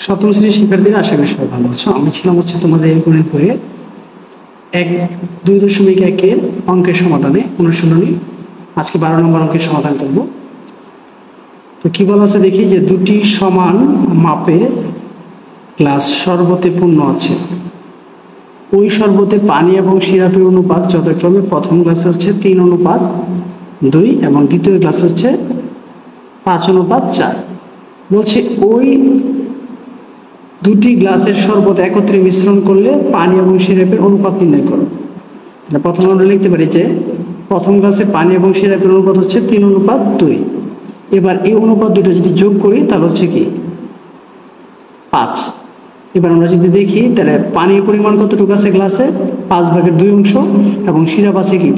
সপ্তম শ্রেণীর শিক্ষার্থীরা, আশা করি সবাই ভালো আছো। আমি ছিলাম তোমাদের গণিত বইয়ে 2.1 অঙ্কের সমাধানে অনুশীলনী। আজকে 12 নম্বর অঙ্কের সমাধান করব। তো কি বলা আছে দেখি, যে দুটি সমান মাপের গ্লাস শরবতে পূর্ণ আছে। ওই শরবতে পানি এবং সিরাপের অনুপাত যথাক্রমে প্রথম গ্লাসে হচ্ছে 3:2 এবং দ্বিতীয় গ্লাসে হচ্ছে 5:4। বলছে ওই দুটি গ্লাসের শরবত একত্রে মিশ্রণ করলে পানি এবং সিরাপের অনুপাত নির্ণয় করো। তাহলে প্রথমে আমরা লিখতে পারি যে প্রথম গ্লাসে পানি এবং সিরাপের অনুপাত হচ্ছে 3:2। এবার এই অনুপাত দুটো যদি যোগ করি তাহলে হচ্ছে কি 5। এবার আমরা যদি দেখি তাহলে পানির পরিমাণ কতটুকু আছে গ্লাসে, 5/2 এবং সিরাপ আছে কি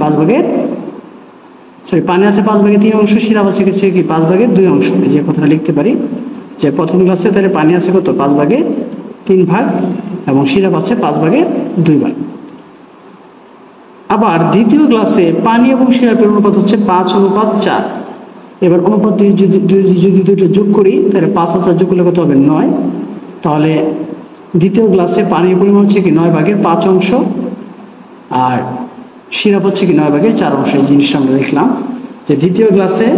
পানি আছে 5/3, সিরাপ আছে কি 5/2। এই যে কথাটা লিখতে পারি যে প্রথম গ্লাসে তাহলে পানি আছে কত 5/3 এবং সিরাপ আছে 5/2। আবার দ্বিতীয় গ্লাসে পানি এবং সিরাপের অনুপাত হচ্ছে 5:4। এবার অনুপাত যদি দুটো যোগ করি তাহলে 5 আর 4 যোগ করলে কত হবে 9। তাহলে দ্বিতীয় গ্লাসে পানির পরিমাণ হচ্ছে কি 9/5 আর সিরাপ হচ্ছে কি 9/4। এই জিনিসটা আমরা লিখলাম যে দ্বিতীয় গ্লাসে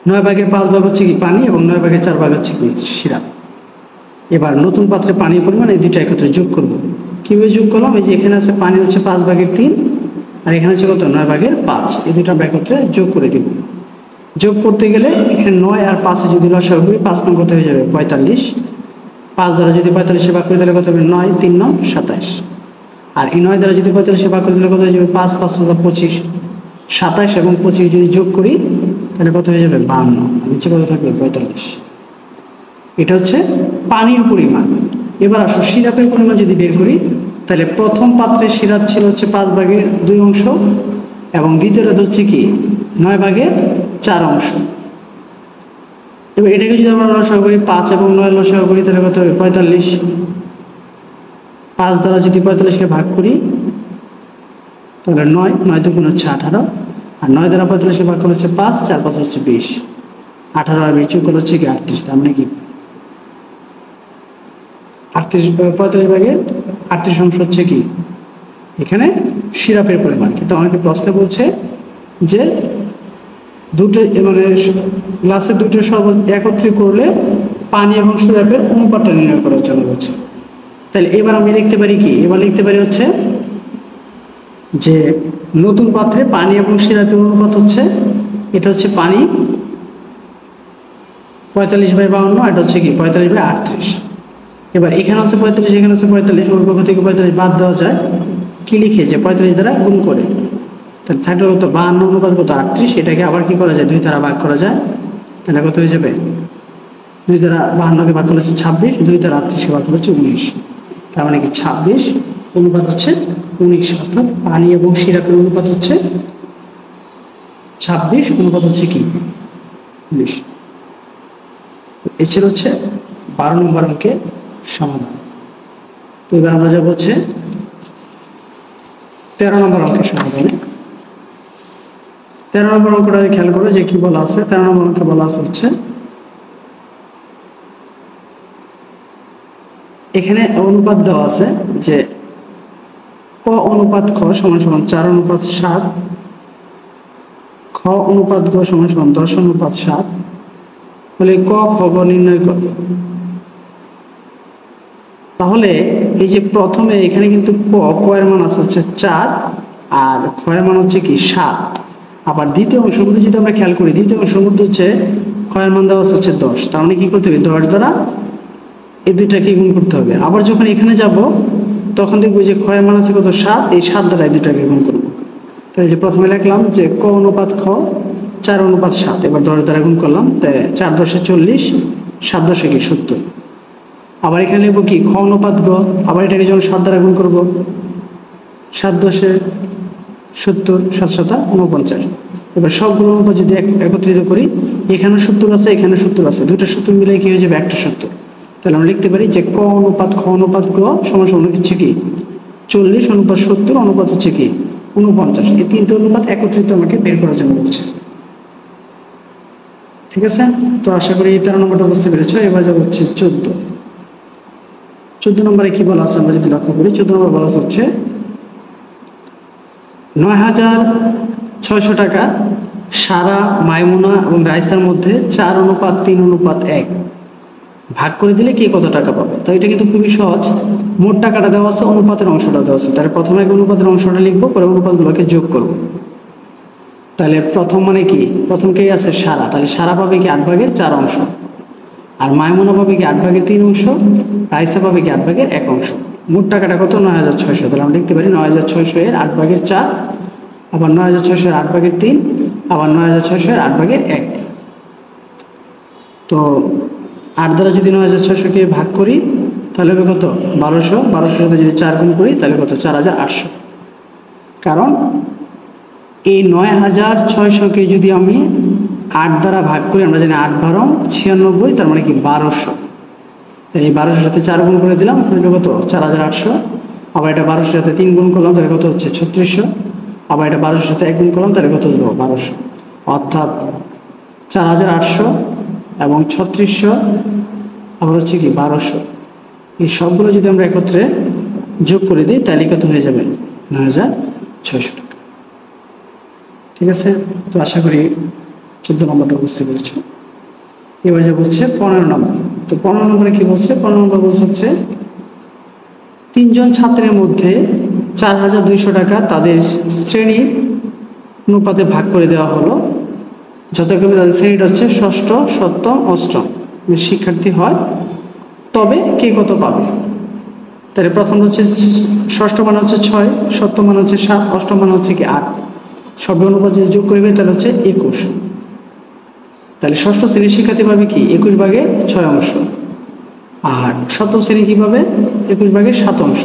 9/5 হচ্ছে কি পানি এবং 9/4 হচ্ছে কি সিরাপ। এবার নতুন পাত্রে পানির পরিমাণ এই দুটো একত্রে যোগ করব। কিভাবে যোগ করলাম, এই যে এখানে আছে পানি হচ্ছে 5/3 আর এখানে আছে কত 9/5। এই দুটো আমরা একত্রে যোগ করে দিব। যোগ করতে গেলে এখানে 9 আর 5 যদি লসাগু করি 5 নং কত হয়ে যাবে 45। 5 দ্বারা যদি 45 ভাগ করে দিলে কত হবে 9, 3 নং 27। আর এই 9 দ্বারা যদি 45 ভাগ করে দিলে কত হয়ে যাবে 5, 5 25। 27 এবং 25 যদি যোগ করি তাহলে কত হয়ে যাবে 52। নিচে কত থাকবে 45। এটা হচ্ছে পানির পরিমাণ। এবার আসো সিরাপের পরিমাণ যদি বের করি তাহলে প্রথম পাত্রে সিরাপ ছিল হচ্ছে 5/2 এবং দ্বিতীয়টা হচ্ছে কি 9/4। এবার এটাকে যদি আমরা লসাগু করি 5 এবং 9 লসাগু করি তাহলে কত হবে 45। 5 দ্বারা যদি 45কে ভাগ করি তাহলে 9 2 হচ্ছে 18 আর 9 দ্বারা 45কে ভাগ করলে হচ্ছে 5, 4 5 হচ্ছে 20। 18 আর 20 যোগ করলে হচ্ছে কি 38। তার মানে কি 45/38 হচ্ছে কি এখানে সিরাপের পরিমাণ। কিন্তু অনেকে প্রশ্নে বলছে যে দুটো মানে গ্লাসের দুটো শরবত একত্রে করলে পানি এবং সিরাপের অনুপাতটা নির্ণয় করার জন্য বলছে। তাহলে এবার আমি লিখতে পারি কি, এবার লিখতে পারি হচ্ছে যে নতুন পাত্রে পানি এবং সিরাপের অনুপাত হচ্ছে, এটা হচ্ছে পানি 45/52, এটা হচ্ছে কি 45/38। এবার এখানে আছে 45, এখানে আছে 45, ওর পক্ষ থেকে 45 বাদ দেওয়া যায়। কি লিখে যে 45 দ্বারা গুণ করে তাহলে থাকলে কত 52 অনুপাত কত 38। এটাকে আবার কি করা যায় 2 দ্বারা ভাগ করা যায়। তাহলে কত হয়ে যাবে 2 দ্বারা 52কে ভাগ করলে হচ্ছে 26, 2 দ্বারা 38কে ভাগ করলে হচ্ছে 19। তার মানে কি 26 অনুপাত হচ্ছে 19। অর্থাৎ পানি এবং সিরাপের অনুপাত হচ্ছে 26 অনুপাত হচ্ছে কি 19। তো এই ছিল হচ্ছে 12 নম্বর অঙ্কের সমাধান। তো এবার আমরা যাব হচ্ছে 13 নম্বর অঙ্কের সমাধানে। 13 নম্বর অঙ্কটা খেয়াল করো যে কি বলা আছে। 13 নম্বর অঙ্কে বলা আছে হচ্ছে এখানে অনুপাত দেওয়া আছে যে ক অনুপাত খ সমান 4:7, খ অনুপাত গ সমান 10:7। বলে ক খ গ নির্ণয় কর। তাহলে এই যে প্রথমে এখানে কিন্তু ক এর মান আছে হচ্ছে 4 আর খ এর মান হচ্ছে কি 7। আবার দ্বিতীয় অংশের মধ্যে যদি আমরা খেয়াল করি, দ্বিতীয় অংশের মধ্যে হচ্ছে খ এর মান দেওয়া আছে হচ্ছে 10। তার মানে কি করতে হবে 10 দ্বারা এই দুইটাকে গুণ করতে হবে। আবার যখন এখানে যাব তখন দেখবো যে খ এর মান আছে কত 7, এই 7 দ্বারা এই দুইটাকে গুণ করবো। তাহলে যে প্রথমে লিখলাম যে ক অনুপাত খ 4:7, এবার 10 দ্বারা গুণ করলাম, তাই 4 × 10 = 40, 7 × 10 = 70। আবার এখানে লিখবো কি খ অনুপাত গ, আবার এটাকে যখন 7 দ্বারা গুণ করবো 7 × 10 = 70, 7 × 7 = 49। এবার সবগুলো অনুপাত যদি একত্রিত করি, এখানে 70 আছে, এখানে 70 আছে, দুটো 70 মিলে কি হয়ে যাবে একটা 70। তাহলে আমরা লিখতে পারি যে ক অনুপাত খ অনুপাত গ সমান হচ্ছে কি 40:70 অনুপাত হচ্ছে কি 49। এই তিনটে অনুপাত একত্রিত আমাকে বের করার জন্য বলছে। ঠিক আছে। তো আশা করি 13 নম্বরটা বুঝতে পেরেছো। এবার যাবো হচ্ছে 14 নম্বরে কি বলা আছে আমরা যদি লক্ষ্য করি। 14 নম্বর বলা হচ্ছে 9,600 টাকা সারা, মাইমুনা এবং রাইসার মধ্যে 4:3:1 ভাগ করে দিলে কে কত টাকা পাবে। তো এটা কিন্তু খুবই সহজ। মোট টাকাটা দেওয়া আছে, অনুপাতের অংশটা দেওয়া আছে। তাহলে প্রথমে অনুপাতের অংশটা লিখবো, পরে অনুপাতগুলোকে যোগ করব। তাহলে প্রথম মানে কি, প্রথম কে আছে সারা, তাহলে সারা পাবে কি 8/4 অংশ, আর মাইমুনা পাবে কি 8/3 অংশ, রাইসা পাবে কি 8/1 অংশ। মোট টাকাটা কত 9,600। তাহলে আমরা লিখতে পারি 9,600 এর 8/4, আবার 9,600 এর 8/3, আবার 9,600 এর 8/1। তো 8 দ্বারা যদি 9,600 কে ভাগ করি তাহলে হবে কত 1200। 1200 সাথে যদি 4 গুণ করি তাহলে কত 4,800। কারণ এই 9,600 কে যদি আমি 8 দ্বারা ভাগ করি, আমরা জানি 8×12 96, তার মানে কি 1200। এই 1200 সাথে 4 গুণ করে দিলাম, কত 4,800। আবার এটা 1200 সাথে 3 গুণ করলাম, তাহলে কত হচ্ছে 3600। আবার এটা 1200 সাথে 1 গুণ করলাম, তাহলে কত হলো 1200। অর্থাৎ 4,800 এবং 3600 আবার হচ্ছে কি 1200, এই সবগুলো যদি আমরা একত্রে যোগ করে দিই তাহলে কত হয়ে যাবে 9,600 টাকা। ঠিক আছে। তো আশা করি 14 নম্বরটা বুঝতে পেরেছো। এবার যে বলছে 15 নম্বর। তো 15 নম্বরে কি বলছে, 15 নম্বর বলছে হচ্ছে 3 জন ছাত্রের মধ্যে 4,200 টাকা তাদের শ্রেণী অনুপাতে ভাগ করে দেওয়া হলো। যথাক্রমে তাদের শ্রেণীটা হচ্ছে ষষ্ঠ, সপ্তম, অষ্টম শিক্ষার্থী হয়, তবে কে কত পাবে। তাহলে প্রথম হচ্ছে ষষ্ঠ মান হচ্ছে 6, সপ্তম মান হচ্ছে 7, অষ্টম মান হচ্ছে কি 8। সব অনুপাত যদি যোগ করবে তাহলে হচ্ছে 21। তাহলে ষষ্ঠ শ্রেণীর শিক্ষার্থী পাবে কি 21/6 অংশ, আর সপ্তম শ্রেণী কি পাবে 21/7 অংশ,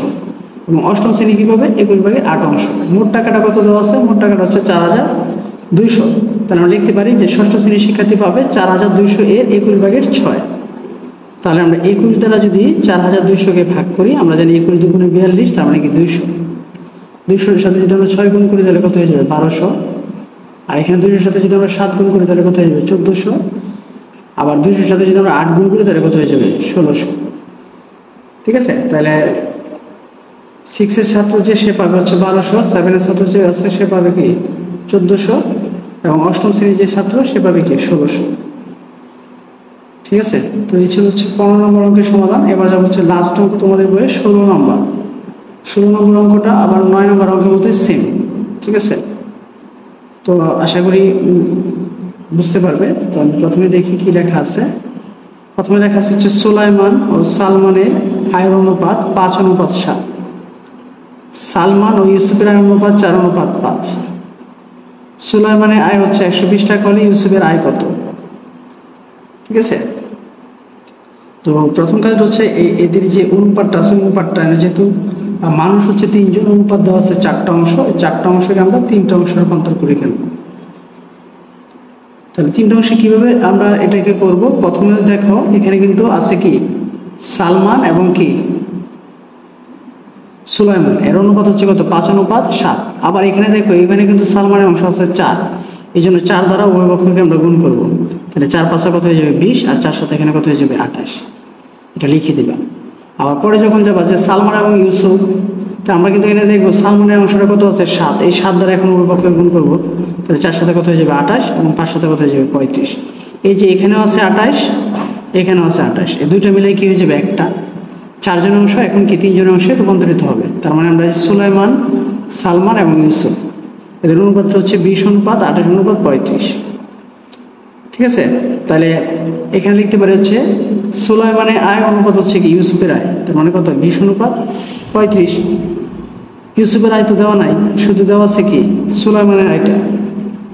এবং অষ্টম শ্রেণী কি পাবে 21/8 অংশ। মোট টাকাটা কত দেওয়া আছে, মোট টাকাটা হচ্ছে 4,200। তাহলে আমরা লিখতে পারি যে ষষ্ঠ শ্রেণীর শিক্ষার্থী পাবে 4,200 এর 21/6। তাহলে আমরা 21 দ্বারা যদি 4,200-কে ভাগ করি, আমরা জানি 21 × 2 = 42, তার মানে কি 200। 200-এর সাথে যদি আমরা 6 গুণ করি তাহলে কত হয়ে যাবে 1200। আর এখানে 200-এর সাথে যদি আমরা 7 গুণ করি তাহলে কত হয়ে যাবে 1400। আবার 200-এর সাথে যদি আমরা 8 গুণ করি তাহলে কত হয়ে যাবে 1600। ঠিক আছে। তাহলে 6-এর ছাত্র যে সে পাবে হচ্ছে 1200, 7-এর ছাত্র যে আছে সে পাবে কি 1400, এবং অষ্টম শ্রেণীর যে ছাত্র সে পাবে কি 1600। ঠিক আছে। তো এই ছিল হচ্ছে 15 নম্বর অঙ্কের সমাধান। এবার যাবো হচ্ছে লাস্ট অঙ্ক তোমাদের বইয়ে 16 নম্বর। 16 নম্বর অঙ্কটা আবার 9 নম্বর অঙ্কের মতোই সেম। ঠিক আছে। তো আশা করি বুঝতে পারবে। তো আমি প্রথমে দেখি কি লেখা আছে। প্রথমে লেখা আছে হচ্ছে সুলাইমান ও সালমানের আয়ের অনুপাত 5:7। সালমান ও ইউসুফের আয়ের অনুপাত 4:5। সুলাইমানের আয় হচ্ছে 120 টাকা হলে ইউসুফের আয় কত। ঠিক আছে। তো প্রথম কাজটা হচ্ছে এদের যে অনুপাতটা আছে, অনুপাতটা যেহেতু মানুষ হচ্ছে 3 জন, অনুপাত দেওয়া আছে 4টা অংশ, এই 4টা অংশকে আমরা 3টা অংশে রূপান্তর করে ফেলবো। তাহলে 3টা অংশে কিভাবে আমরা এটাকে করব, প্রথমে দেখো এখানে কিন্তু আছে কি সালমান এবং কি সুলাইমান, এর অনুপাত হচ্ছে কত 5:7। আবার এখানে দেখো এখানে কিন্তু সালমানের অংশ আছে 4, এই জন্য 4 দ্বারা উভয় পক্ষকে আমরা গুণ করব। তাহলে 4 × 5 কত হয়ে যাবে 20, আর 4 সাথে এখানে কত হয়ে যাবে 28। এটা লিখে দিবা। আবার পরে যখন যাবা যে সালমান এবং ইউসুফ, তো আমরা কিন্তু এখানে দেখবো সালমানের অংশটা কত আছে 7, এই 7 দ্বারা এখন উভয় পক্ষকে গুণ করব। তাহলে 4 সাথে কত হয়ে যাবে 28, এবং 5 সাথে কত হয়ে যাবে 35। এই যে এখানেও আছে 28, এখানেও আছে 28, এই দুইটা মিলে কি হয়ে যাবে একটা 4 জনের অংশ এখন কি 3 জনের অংশে রূপান্তরিত হবে। তার মানে আমরা সুলাইমান, সালমান এবং ইউসুফ এদের অনুপাতটা হচ্ছে 20:28:35। ঠিক আছে। তাহলে এখানে লিখতে পারি হচ্ছে সুলাইমানের আয় অনুপাত হচ্ছে কি ইউসুফের আয়, তার মানে কত 20:35। ইউসুফের আয় তো দেওয়া নাই, শুধু দেওয়া আছে কি সুলাইমানের আয়টা।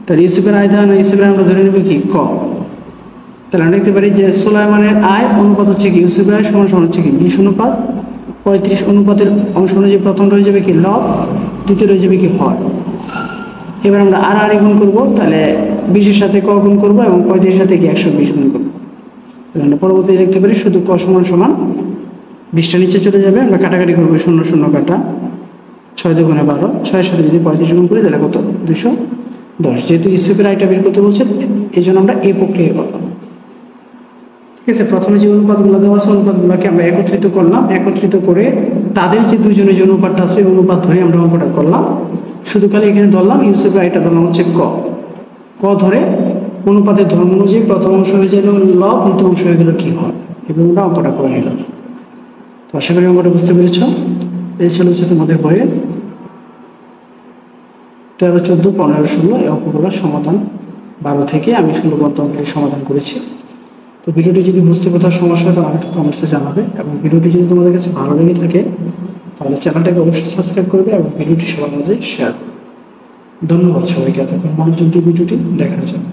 তাহলে ইউসুফের আয় দেওয়া নাই, ইউসুফের আমরা ধরে নেব কি ক। তাহলে আমরা লিখতে পারি যে সুলাইমানের আয় অনুপাত হচ্ছে কি ইউসুফের আয় সমান হচ্ছে কি 20:35। অনুপাতের অংশ অনুযায়ী প্রথম রয়ে যাবে কি লব, দ্বিতীয় রয়ে যাবে কি হর। এবার আমরা আর গুণ করবো, তাহলে 20-এর সাথে ক গুণ করবো এবং 35-এর সাথে কি 120 গুণ করবো। আমরা পরবর্তীতে লিখতে পারি শুধু ক সমান 20টা নিচে চলে যাবে, আমরা কাটাকাটি করবো 0 0 কাটা, 6 × 2 = 12, 6-এর সাথে যদি 35 গুণ করি তাহলে কত 210। যেহেতু ইউসুফের আয়টা বের করতে বলছে এই জন্য আমরা এই প্রক্রিয়া করলাম। ঠিক আছে, প্রথমে যে অনুপাতগুলো দেওয়া আছে অনুপাতগুলোকে আমরা একত্রিত করলাম, একত্রিত করে তাদের যে দুজনের যে অনুপাতটা আছে ওই অনুপাত ধরে আমরা অঙ্কটা করলাম। শুধু খালি এখানে ধরলাম ইউসেফের এটা ধরলাম হচ্ছে ক, ক ধরে অনুপাতের ধর্ম অনুযায়ী প্রথম অংশ হয়ে গেল লব, দ্বিতীয় অংশ হয়ে গেল কি হয়, এবং আমরা অঙ্কটা করে নিলাম। তো আশা করি অঙ্কটা বুঝতে পেরেছ। এই ছিল হচ্ছে তোমাদের বইয়ের 13, 14, 15, 16 এই অঙ্কগুলোর সমাধান। 12 থেকে আমি 16 পর্যন্ত অঙ্কের সমাধান করেছি। তো ভিডিওটি যদি বুঝতে কোথাও সমস্যা হয় তাহলে আমাকে কমেন্টসে জানাবে, এবং ভিডিওটি যদি তোমাদের কাছে ভালো লেগে থাকে তাহলে চ্যানেলটাকে অবশ্যই সাবস্ক্রাইব করবে এবং ভিডিওটি সবার মাঝে শেয়ার করবে। ধন্যবাদ সবাইকে এতক্ষণ মনোযোগ দিয়ে ভিডিওটি দেখার জন্য।